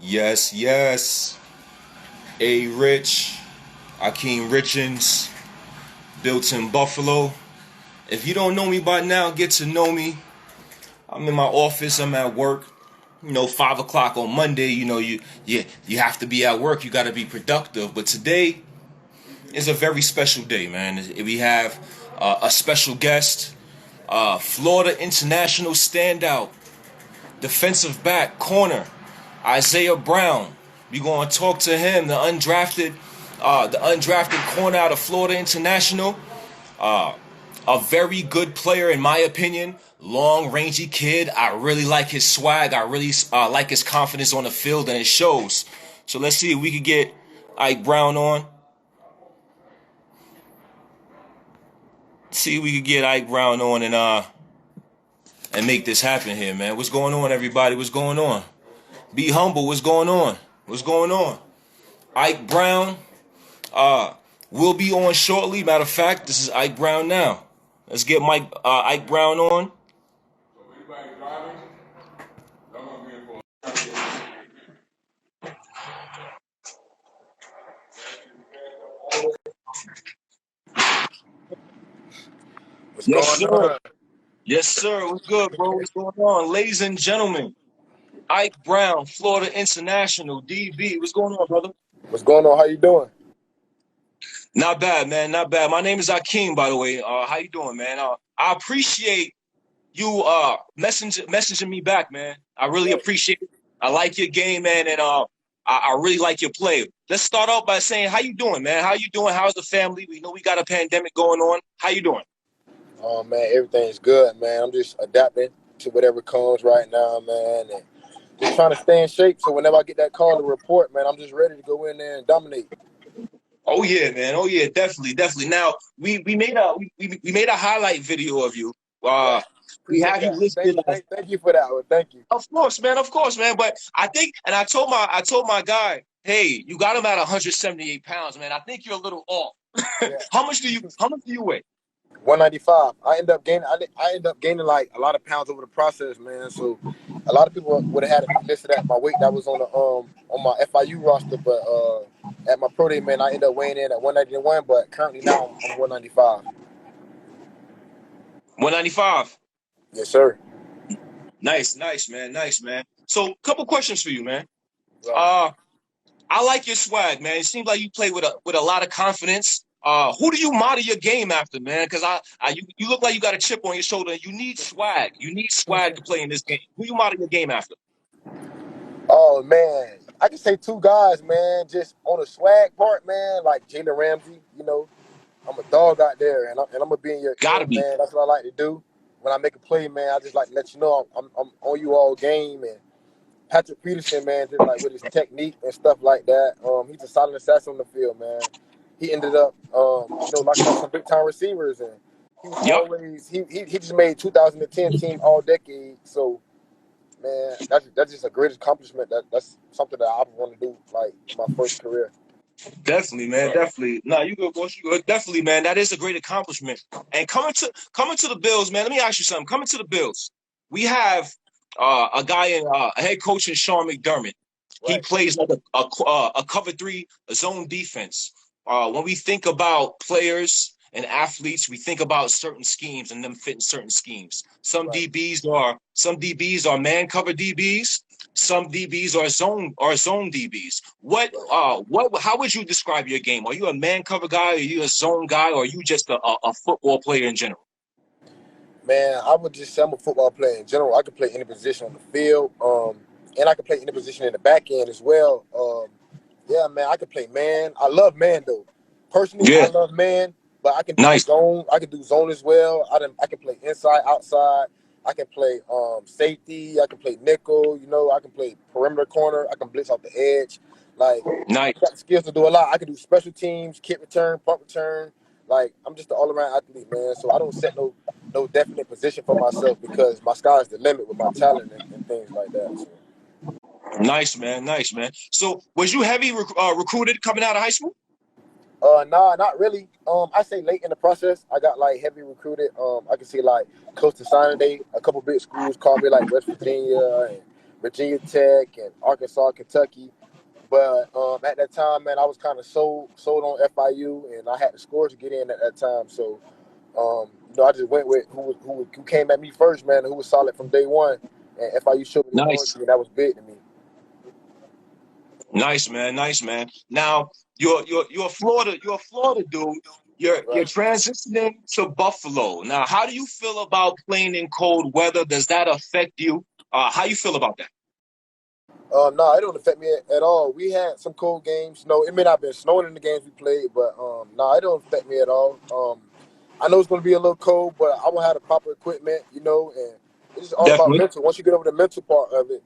Yes, yes. A Rich, Akeem Richens, built in Buffalo. If you don't know me by now, get to know me. I'm in my office, I'm at work. 5 o'clock on Monday, you have to be at work, you gotta be productive. But today is a very special day, man. We have a special guest, Florida international standout, defensive back, corner, Isaiah Brown. We gonna talk to him, the undrafted corner out of Florida International. A very good player in my opinion. Long, rangy kid. I really like his swag. I really like his confidence on the field, and it shows. So let's see if we could get Ike Brown on. See if we could get Ike Brown on and make this happen here, man. What's going on, everybody? What's going on? Be humble. What's going on? What's going on? Ike Brown will be on shortly. Matter of fact, this is Ike Brown now. Let's get Ike Brown on. What's Yes, going sir. on? Yes, sir. What's good, bro? What's going on? Ladies and gentlemen, Ike Brown, Florida International, DB. What's going on, brother? What's going on? How you doing? Not bad, man. Not bad. My name is Akeem, by the way. How you doing, man? I appreciate you messaging me back, man. I really appreciate it. I like your game, man, and I really like your play. Let's start off by saying, how you doing, man? How you doing? How's the family? We know we got a pandemic going on. How you doing? Oh man, everything's good, man. I'm just adapting to whatever comes right now, man, and just trying to stay in shape. So whenever I get that call to report, man, I'm just ready to go in there and dominate. Oh yeah, man. Oh yeah, definitely, definitely. Now we made a highlight video of you. Right. We Appreciate have you that. Thank listed. you. Thank you for that one. Thank you. Of course, man. Of course, man. But I think, and I told my guy, hey, you got him at 178 pounds, man. I think you're a little off. Yeah. How much do you weigh? 195. I end up gaining like a lot of pounds over the process, man. So a lot of people would have had me listed at my weight that was on my FIU roster, but at my pro day, man, I ended up weighing in at 191. But currently now I'm 195. 195. Yes, sir. Nice, nice, man. Nice, man. So, couple questions for you, man. Right. Uh, I like your swag, man. It seems like you play with a lot of confidence. Who do you model your game after, man? Because you look like you got a chip on your shoulder. You need swag. You need swag to play in this game. Who you model your game after? Oh man, I can say two guys, man. Just on the swag part, man. Like Jalen Ramsey, I'm a dog out there, and I'm gonna be in your Gotta ear, be. man. That's what I like to do. When I make a play, man, I just like to let you know I'm on you all game. And Patrick Peterson, man, just like with his technique and stuff like that. He's a solid assassin on the field, man. He ended up, locking up some big time receivers, and he was Yep. always he just made 2010 team all decade. So, man, that's just a great accomplishment. That's something that I want to do like in my first career. Definitely, man. Definitely. Nah, you good, boss. You good. Definitely, man. That is a great accomplishment. And coming to the Bills, man. Let me ask you something. Coming to the Bills, we have a guy a head coach in Sean McDermott. He Right. plays like a cover three zone defense. When we think about players and athletes, we think about certain schemes and them fitting certain schemes. Some Right. DBs are man cover DBs. Some DBs are zone DBs. How would you describe your game? Are you a man cover guy? Are you a zone guy? Or are you just a football player in general? Man, I would just say I'm a football player in general. I can play any position on the field, and I can play any position in the back end as well. Yeah, man, I can play man. I love man though. Personally, I Yeah, love man, but I can do nice, zone. I can do zone as well. I can play inside, outside. I can play safety. I can play nickel. I can play perimeter corner. I can blitz off the edge. Like nice. I got the skills to do a lot. I can do special teams, kick return, punt return. Like I'm just an all around athlete, man. So I don't set no definite position for myself because my sky's the limit with my talent and things like that. So. Nice, man. Nice, man. So, was you heavy recruited coming out of high school? Nah, not really. I say late in the process, I got like heavy recruited. I can see like close to signing day, a couple big schools called me like West Virginia and Virginia Tech and Arkansas, Kentucky. But at that time, man, I was kind of sold on FIU, and I had the scores to get in at that time. So, I just went with who came at me first, man, and who was solid from day one. And FIU showed me their Nice. loyalty, and that was big to me. Nice, man. Nice, man. Now you're a Florida dude. You're Right. transitioning to Buffalo. Now, how do you feel about playing in cold weather? Does that affect you? How you feel about that? No, it don't affect me at all. We had some cold games. No, it may not have been snowing in the games we played, but no, it don't affect me at all. I know it's going to be a little cold, but I will have the proper equipment, and it's just all about Definitely. mental. Once you get over the mental part of it,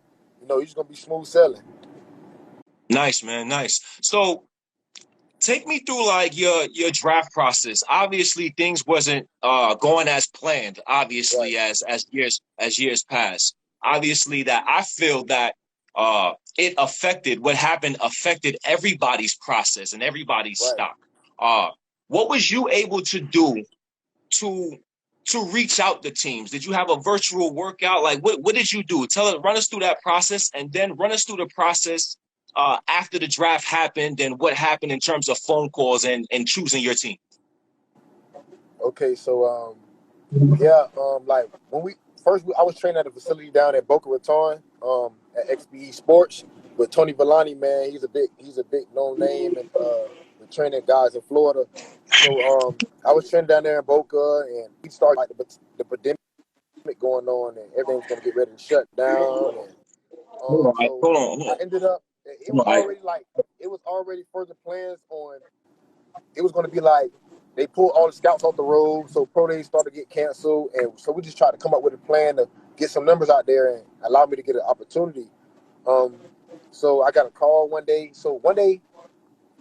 you're just going to be smooth sailing. Nice, man. Nice. So take me through like your draft process. Obviously, things wasn't going as planned. Right, Obviously, as years pass. Obviously, that I feel that it affected what happened affected everybody's process and everybody's right. stock. Uh, what was you able to do to reach out to teams? Did you have a virtual workout? Like what did you do? Run us through that process, and then run us through the process after the draft happened and what happened in terms of phone calls and choosing your team. Okay, so yeah, like when I was training at a facility down at Boca Raton, at XBE Sports with Tony Villani, man. He's a big known name and the training guys in Florida. So I was training down there in Boca, and we started like the pandemic going on, and everything was going to get ready to shut down, and Hold on, Ike. so Hold on, hold I on. ended up. It Hold was on, Ike. already like it was already further plans on. It was going to be like they pulled all the scouts off the road, so pro days started to get canceled, and so we just tried to come up with a plan to get some numbers out there and allow me to get an opportunity. Um, so I got a call one day. So one day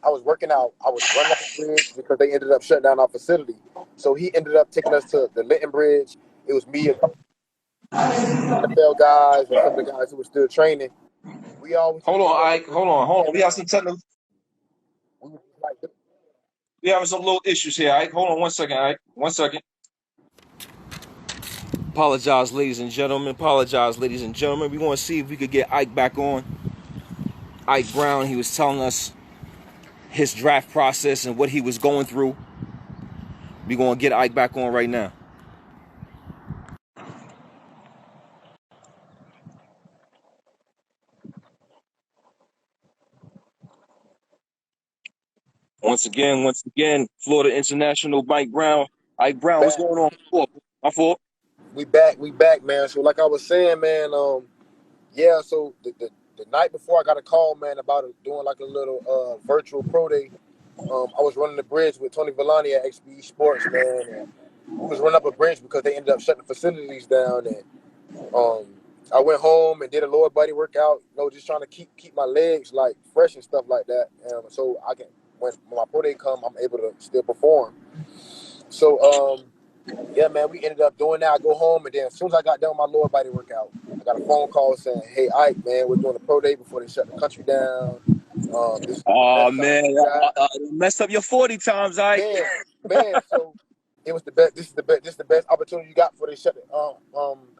I was working out. I was running up a bridge because they ended up shutting down our facility. So he ended up taking us to the Linton Bridge. It was me, a couple NFL guys, and some of the guys who were still training. We all was Hold just on, running up Ike. the bridge, Hold on. and We have some technical. we was just like, We having some little issues here, Ike. Hold on 1 second, Ike. 1 second. Apologize, ladies and gentlemen. Apologize, ladies and gentlemen. We want to see if we could get Ike back on. Ike Brown, he was telling us his draft process and what he was going through. We're going to get Ike back on right now. Once again, Florida International, Mike Brown. Ike Brown, what's back. going on? My fault. We back, man. So like I was saying, man, yeah. So the night before I got a call, man, about doing like a little virtual pro day. I was running the bridge with Tony Villani at XBE Sports, man, and we was running up a bridge because they ended up shutting the facilities down. And um, I went home and did a lower body workout, just trying to keep my legs like fresh and stuff like that. So I can when my pro day come, I'm able to still perform. So yeah, man, we ended up doing that. I go home, and then as soon as I got done with my lower body workout, I got a phone call saying, "Hey, Ike, man, we're doing a pro day before they shut the country down. This is the Oh best time man, you got, messed up your 40 times, Ike. man." So it was the best. This is the best opportunity you got before they shut the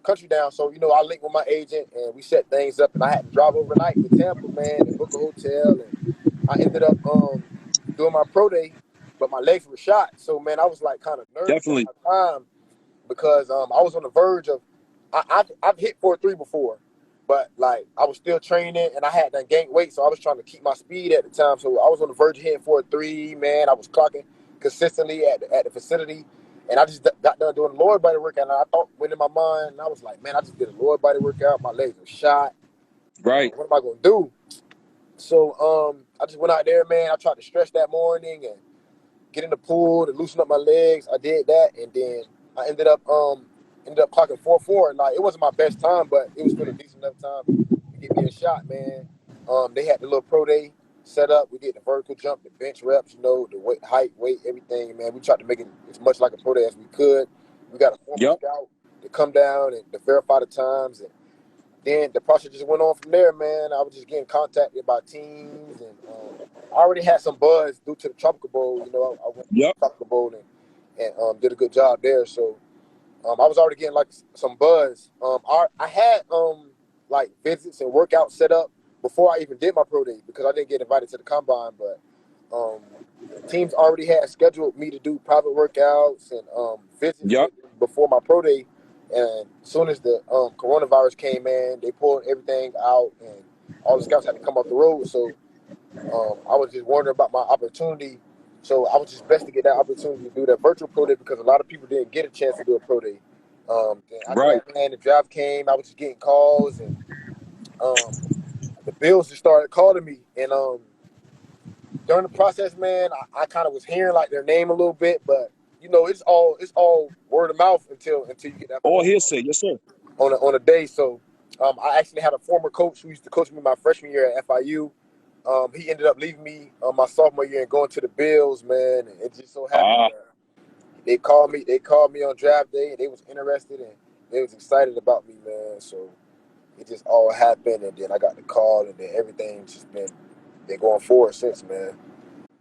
country down. So I linked with my agent, and we set things up, and I had to drive overnight to Tampa, man, and book a hotel, and I ended up doing my pro day, but my legs were shot. So man, I was like kind of nervous at Definitely. my time because I was on the verge of I've hit 4.3 before, but like I was still training and I had done gained weight, so I was trying to keep my speed at the time. So I was on the verge of hitting 4.3. Man, I was clocking consistently at the facility, and I just got done doing a lower body workout. And I thought, went in my mind, and I was like, man, I just did a lower body workout. My legs are shot. Right. What am I gonna do? So I just went out there, man. I tried to stretch that morning and get in the pool to loosen up my legs. I did that, and then I ended up clocking 4.4. Like it wasn't my best time, but it was still a decent enough time to get me a shot, man. They had the little pro day set up. We did the vertical jump, the bench reps, the weight, height, weight, everything, man. We tried to make it as much like a pro day as we could. We got a former Yep. scout to come down and to verify the times, and then the process just went on from there, man. I was just getting contacted by teams, and I already had some buzz due to the Tropical Bowl. I went to Yep. the Tropical Bowl and did a good job there. So I was already getting like some buzz. I had like visits and workouts set up before I even did my pro day because I didn't get invited to the combine. But um, teams already had scheduled me to do private workouts and visits Yep. with them before my pro day. And as soon as the coronavirus came in, they pulled everything out, and all the scouts had to come off the road. So I was just wondering about my opportunity. So I was just blessed to get that opportunity to do that virtual pro day because a lot of people didn't get a chance to do a pro day. And after Right. that, man, the draft came. I was just getting calls, and the Bills just started calling me. And during the process, man, I kind of was hearing like their name a little bit, but it's all word of mouth until you get that All phone hearsay. Yes, sir. on a day. So I actually had a former coach who used to coach me my freshman year at FIU. He ended up leaving me my sophomore year and going to the Bills, man. And it just so happened Ah, that they called me. They called me on draft day, and they was interested and they was excited about me, man. So it just all happened, and then I got the call, and then everything's just been going forward since, man.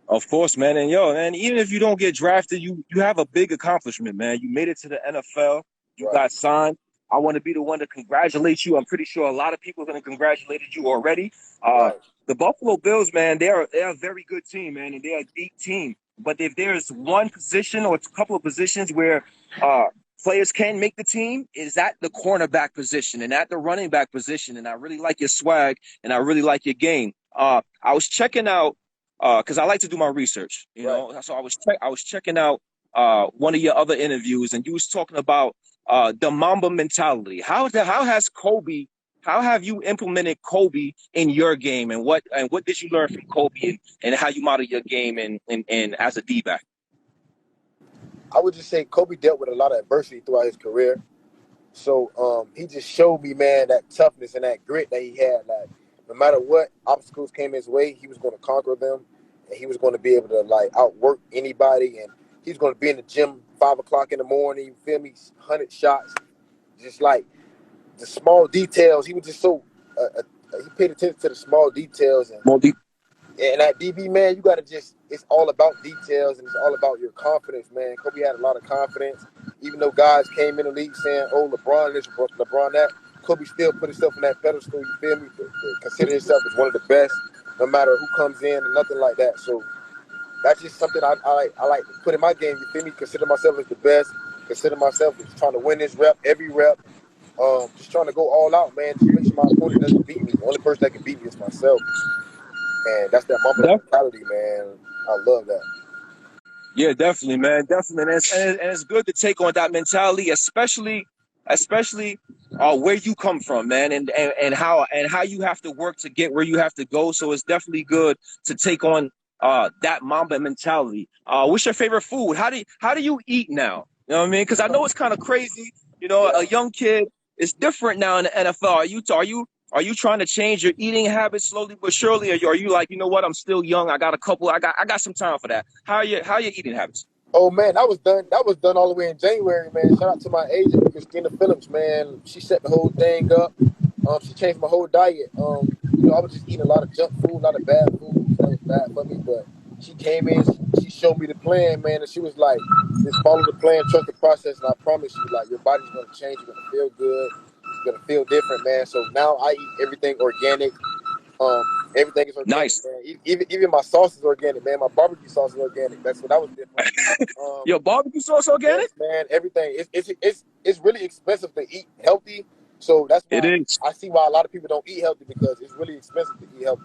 of course, man. And yo, man, even if you don't get drafted, you have a big accomplishment, man. You made it to the NFL. You Right, got signed. I want to be the one to congratulate you. I'm pretty sure a lot of people are going to congratulate you already. Uh, right. the Buffalo Bills, man, they're a very good team, man, and they're a deep team. But if there's one position or a couple of positions where uh, players can make the team, is at the cornerback position and at the running back position. And I really like your swag and I really like your game. I was checking out because I like to do my research, you Right. know. So I was checking out one of your other interviews, and you was talking about the Mamba mentality. How has Kobe? How have you implemented Kobe in your game, and what did you learn from Kobe, and how you model your game and as a D-back? I would just say Kobe dealt with a lot of adversity throughout his career. So he just showed me, man, that toughness and that grit that he had. Like no matter what obstacles came his way, he was going to conquer them, and he was going to be able to like outwork anybody. And he's going to be in the gym 5 o'clock in the morning. You feel me? 100 shots, just like the small details. He was just so he paid attention to the small details, Well, and at DB, man, you gotta it's all about details and it's all about your confidence, man. Kobe had a lot of confidence. Even though guys came in the league saying, oh, LeBron this, LeBron that, Kobe still put himself on that pedestal, you feel me? To consider himself as one of the best, no matter who comes in and nothing like that. So that's just something I like to put in my game, you feel me? Consider myself as the best, consider myself as trying to win this rep, every rep. Just trying to go all out, man. Just make sure my opponent doesn't beat me. The only person that can beat me is myself. And that's that Mamba mentality, man. I love that. yeah, definitely, man, definitely, and it's good to take on that mentality, especially where you come from, man, and how you have to work to get where you have to go. So it's definitely good to take on that Mamba mentality. What's your favorite food? How do you eat now? You know what I mean? Because I know it's kind of crazy. You know, Yeah. a young kid is different now in the NFL. Are you trying to change your eating habits slowly but surely, or are you like, you know what, I'm still young. I got some time for that. How are your eating habits? Oh man, that was done. That was done all the way in January, man. Shout out to my agent, Christina Phillips, man. She set the whole thing up. She changed my whole diet. I was just eating a lot of junk food, a lot of bad foods that was bad for me. But she came in, she showed me the plan, man, and she was like, "Just follow the plan, trust the process, and I promise you, like, your body's gonna change. You're gonna feel good. You're gonna feel different, man." So now I eat everything organic. Everything is organic, Nice. man. Even my sauce is organic, man. My barbecue sauce is organic. That's what that was different. Your barbecue sauce organic? Yes, man. Everything. It's really expensive to eat healthy. So that's It why is. I see why a lot of people don't eat healthy because it's really expensive to eat healthy.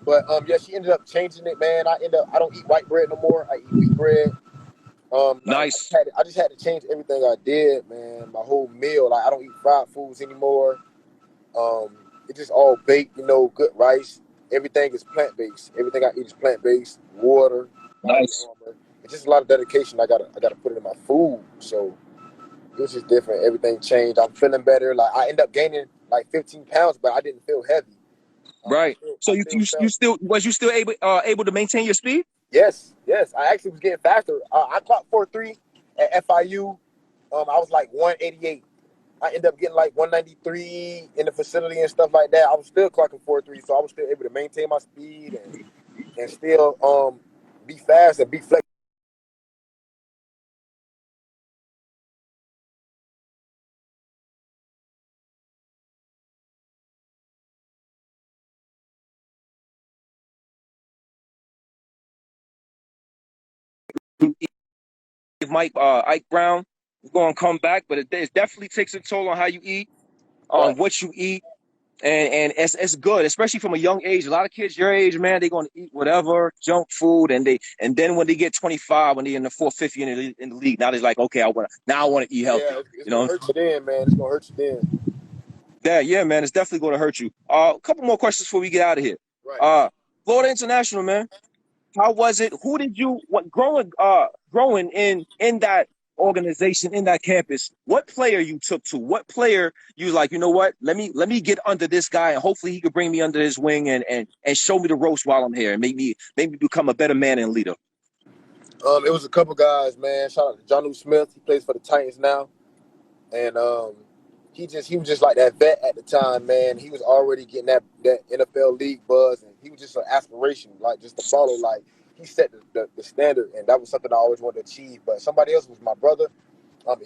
But yeah, she ended up changing it, man. I don't eat white bread no more. I eat wheat bread. Like Nice. I just had to change everything I did, man. My whole meal. Like I don't eat fried foods anymore. It's just all baked, good rice. Everything is plant based. Everything I eat is plant based. Water, body Nice. armor. It's just a lot of dedication. I gotta put it in my food. So it was just different. Everything changed. I'm feeling better. Like I end up gaining like 15 pounds, but I didn't feel heavy. Right. So I you still you you felt still was you still able to maintain your speed? yes, yes. I actually was getting faster. I clocked 4.3 at FIU. I was like 188. I ended up getting like 193 in the facility and stuff like that. I was still clocking 4.3, so I was still able to maintain my speed and still be fast and be flexible. if Ike Brown is going to come back, but it definitely takes a toll on how you eat, Right. what you eat. And it's good, especially from a young age. A lot of kids your age, man, they're gonna eat whatever junk food, and then when they get 25, when they're in the fourth, fifth year in the league, now they're like, okay, I want to eat healthy. Yeah, it's You gonna know, hurt you then, man. It's gonna hurt you then. yeah, man, it's definitely gonna hurt you. A couple more questions before we get out of here. Right. Florida International, man. How was it? Who did you growing in that organization, in that campus? What player you took to? What player you was like, you know what? Let me get under this guy, and hopefully he could bring me under his wing and show me the ropes while I'm here and make me become a better man and leader. It was a couple guys, man. Shout out to John Smith. He plays for the Titans now, and he was just like that vet at the time, man. He was already getting that NFL league buzz, and he was just an aspiration, like just to follow. Like he set the standard, and that was something I always wanted to achieve. But somebody else was my brother,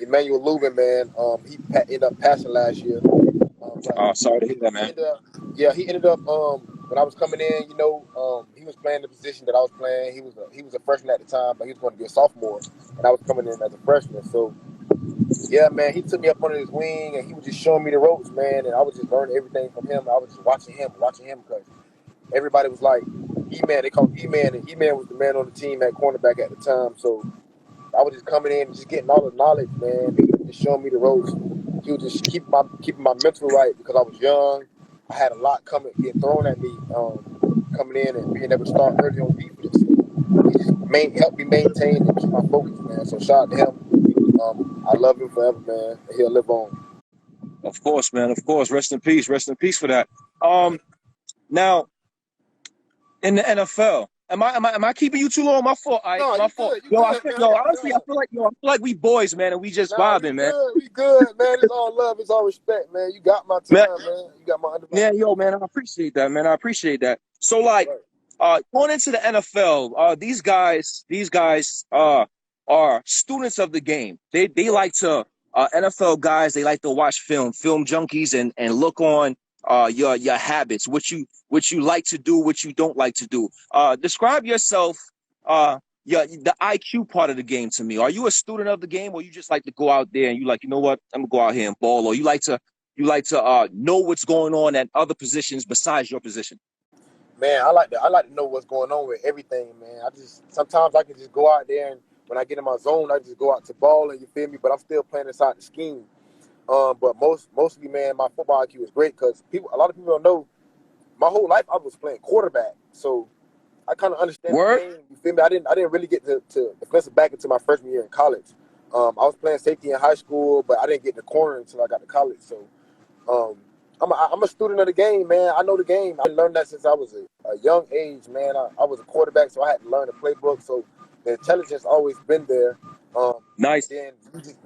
Emmanuel Lubin, man. He ended up passing last year. Sorry to hear that, man. He ended up when I was coming in, he was playing the position that I was playing. He was a freshman at the time, but he was going to be a sophomore, and I was coming in as a freshman. So yeah, man, he took me up under his wing, and he was just showing me the ropes, man, and I was just learning everything from him. I was just watching him because everybody was like E-Man. They called him E-Man, and E-Man was the man on the team at cornerback at the time. So I was just coming in and just getting all the knowledge, man. He was just showing me the ropes. He was just keeping my mental right because I was young. I had a lot getting thrown at me coming in and being able to start early on defense. He just helped me maintain and keep my focus, man. So shout out to him. I love him forever, man. And he'll live on. Of course, man. Of course. Rest in peace. Rest in peace for that. Now in the NFL. Am I keeping you too long? My fault. No, My fault. You good, man. Honestly, I feel like we boys, man, and we just vibing, man. We good, man. It's all love. It's all respect, man. You got my time, man. You got my understanding. Yeah, man, I appreciate that, man. I appreciate that. So, like, going into the NFL, these guys are students of the game. They like to NFL guys. They like to watch film junkies, and look on your habits, what you like to do, what you don't like to do. Describe yourself, the IQ part of the game to me. Are you a student of the game, or you just like to go out there and you like, you know what, I'm gonna go out here and ball, or you like to know what's going on at other positions besides your position? Man, I like to know what's going on with everything, man. Sometimes I can just go out there, and when I get in my zone, I just go out to ball, and you feel me. But I'm still playing inside the scheme. But mostly, man, my football IQ is great because a lot of people don't know. My whole life I was playing quarterback, so I kind of understand the game. You feel me? I didn't really get to defensive back until my freshman year in college. I was playing safety in high school, but I didn't get the corner until I got to college. So I'm a student of the game, man. I know the game. I learned that since I was a young age, man. I was a quarterback, so I had to learn the playbook. So the intelligence always been there. Nice. Then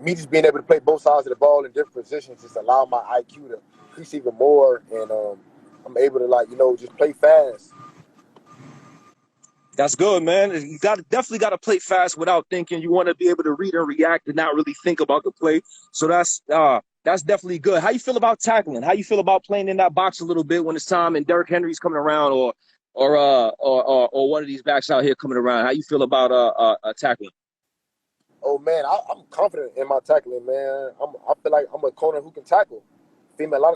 me just being able to play both sides of the ball in different positions just allow my IQ to increase even more, and I'm able to just play fast. That's good, man. You definitely got to play fast without thinking. You want to be able to read and react and not really think about the play. So that's definitely good. How you feel about tackling? How you feel about playing in that box a little bit when it's time and Derrick Henry's coming around, or one of these backs out here coming around? How you feel about tackling? Oh man, I'm confident in my tackling, man. I feel like I'm a corner who can tackle. A lot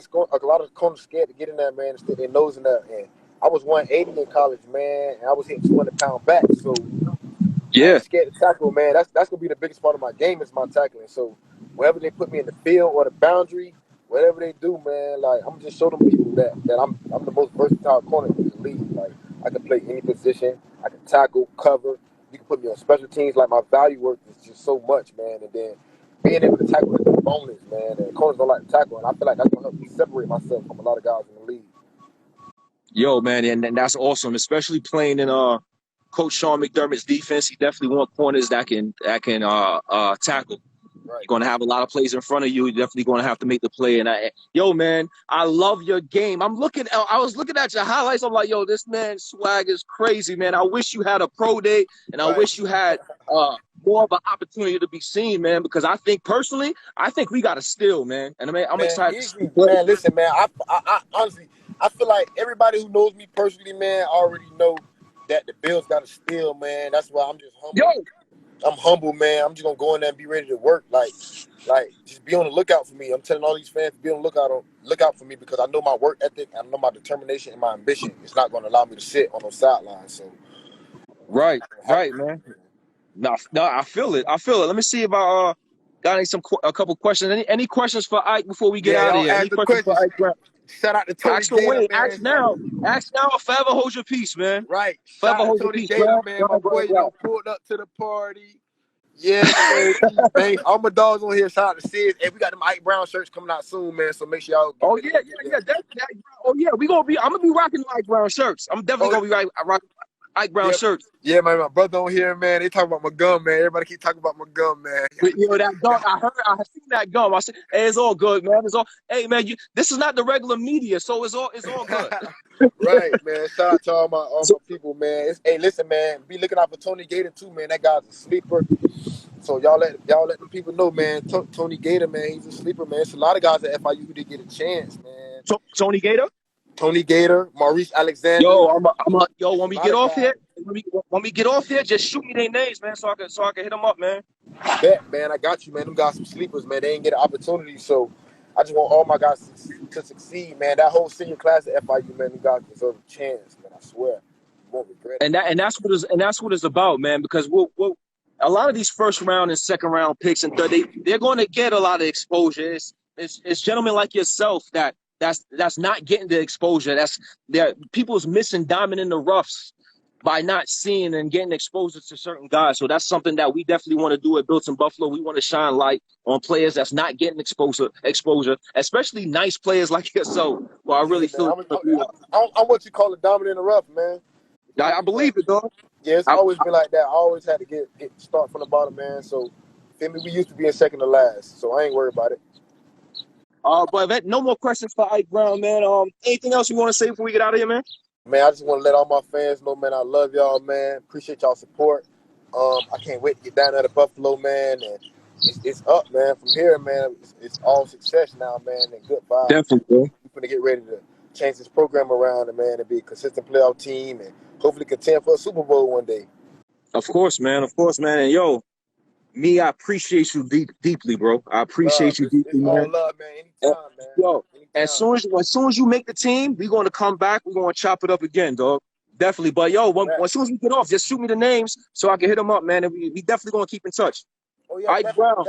of corners scared to get in there, man, and stick their nose in there. And I was 180 in college, man, and I was hitting 200-pound back. So I ain't scared to tackle, man. That's gonna be the biggest part of my game is my tackling. So wherever they put me in the field or the boundary, whatever they do, man, like I'm just show them people that I'm the most versatile corner in the league. Like I can play any position, I can tackle, cover. You can put me on special teams. Like my value work is just so much, man. And then being able to tackle is a bonus, man. And corners don't like to tackle, and I feel like that's gonna help me separate myself from a lot of guys in the league. Yo, man, and that's awesome, especially playing in Coach Sean McDermott's defense. He definitely want corners that can tackle. Right. You're going to have a lot of plays in front of you. You're definitely going to have to make the play. And yo, man, I love your game. I was looking at your highlights. I'm like, yo, this man's swag is crazy, man. I wish you had a pro day, and I wish you had more of an opportunity to be seen, man, because I think we got to steal, man. And I'm excited. Man, listen, man, I honestly, I feel like everybody who knows me personally, man, already know that the Bills got to steal, man. That's why I'm just humble. Yo, I'm humble, man. I'm just gonna go in there and be ready to work. Like just be on the lookout for me. I'm telling all these fans to be on the lookout for me because I know my work ethic, I know my determination and my ambition. It's not gonna allow me to sit on those sidelines. So Right, I have to right, man. No, I feel it. I feel it. Let me see if I got a couple questions. Any questions for Ike before we get yeah, out of y'all here? ask Any the questions for questions. Ike Brown? Shout out to Tony Ask Gator, away. man. Ask now. Or forever hold your peace, man. Right. Shout Forever out to hold your Tony peace, Gator, man. man. Go My ahead, go boy, ahead, go ahead. pulled up to the party. Yes, sir. Bang. All my dogs on here. Shout out to Sid. And we got them Ike Brown shirts coming out soon, man. So make sure y'all get Oh ready yeah, to yeah, get yeah. them. Oh yeah, I'm gonna be rocking Ike Brown shirts. I'm definitely Oh, gonna be rocking Ike Brown yeah. shirts. Yeah, man. My brother on here, man. They talking about my gum, man. Everybody keep talking about my gum, man. But, that gum, I seen that gum. I said, hey, it's all good, man. It's all, hey, man, this is not the regular media, so it's all good. Right, man. Shout out to all my So, people, man. Hey, listen, man. Be looking out for Tony Gator too, man. That guy's a sleeper. So y'all let them people know, man. Tony Gator, man, he's a sleeper, man. It's a lot of guys at FIU who did get a chance, man. Tony Gator. Tony Gator, Maurice Alexander, Yo, yo. When a we lot get of off guys. here, when we get off here, just shoot me their names, man, so I can hit them up, man. Bet, man, I got you, man. Them guys some sleepers, man. They ain't get an opportunity, so I just want all my guys to succeed, man. That whole senior class at FIU, man, them guys deserve a chance, man. I swear, you won't regret it. That's what it's about, man. Because we'll a lot of these first round and second round picks and third, they're going to get a lot of exposure. It's gentlemen like yourself that's not getting the exposure. There people's missing diamond in the roughs by not seeing and getting exposure to certain guys. So that's something that we definitely want to do at Built in Buffalo. We want to shine light on players that's not getting exposure, especially nice players like yourself. Well, I Yeah, really man. feel I'm what you call a dominant in the rough, man. You feel I me? So, believe it, dog. yeah, it's I, always been like that. I always had to get start from the bottom, man. So, feel me? We used to be in second to last, so I ain't worried about it. But no more questions for Ike Brown, man. Anything else you want to say before we get out of here, man? Man, I just want to let all my fans know, man, I love y'all, man. Appreciate y'all support. I can't wait to get down there to Buffalo, man, and it's up, man. From here, man, it's all success now, man, and good vibes. Definitely, bro. We're gonna get ready to change this program around, and man, and be a consistent playoff team, and hopefully contend for a Super Bowl one day. Of course, man. Of course, man. And yo, I appreciate you deeply, bro. I Love, appreciate you it's deeply, all man. love, man. And, Anytime, man. yo, Anytime. as soon as you make the team, we're going to come back. We're going to chop it up again, dog. Definitely. But yo, as soon as we get off, just shoot me the names so I can hit them up, man. And we definitely going to keep in touch. Oh yeah, Ike Brown.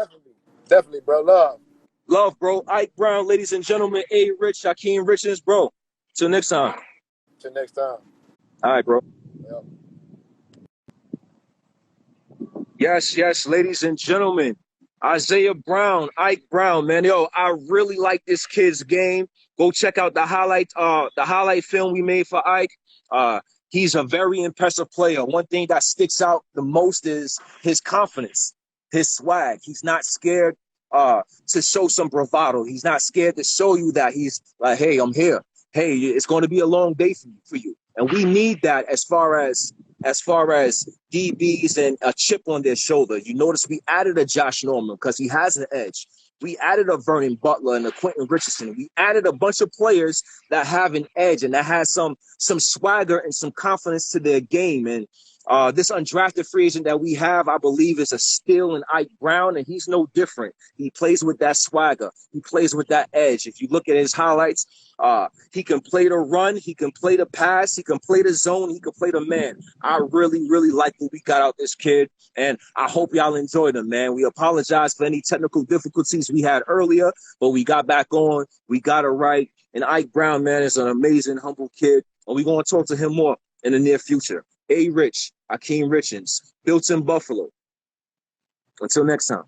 definitely, bro. Love. Love, bro. Ike Brown, ladies and gentlemen. A. Rich, Hakeem Richards, bro. Till next time. Till next time. All right, bro. Yep. Yes, ladies and gentlemen. Isaiah Brown, Ike Brown, man. Yo, I really like this kid's game. Go check out the highlight film we made for Ike. He's a very impressive player. One thing that sticks out the most is his confidence, his swag. He's not scared to show some bravado. He's not scared to show you that he's like, hey, I'm here. Hey, it's going to be a long day for you. And we need that as far as DBs and a chip on their shoulder. You notice we added a Josh Norman because he has an edge. We added a Vernon Butler and a Quentin Richardson. We added a bunch of players that have an edge and that has some swagger and some confidence to their game. And this undrafted free agent that we have, I believe, is a steal in Ike Brown, and he's no different. He plays with that swagger. He plays with that edge. If you look at his highlights, he can play the run. He can play the pass. He can play the zone. He can play the man. I really, really like what we got out this kid, and I hope y'all enjoyed him, man. We apologize for any technical difficulties we had earlier, but we got back on. We got it right. And Ike Brown, man, is an amazing, humble kid, and we're going to talk to him more in the near future. A. Rich, Hakeem Richards, Built in Buffalo. Until next time.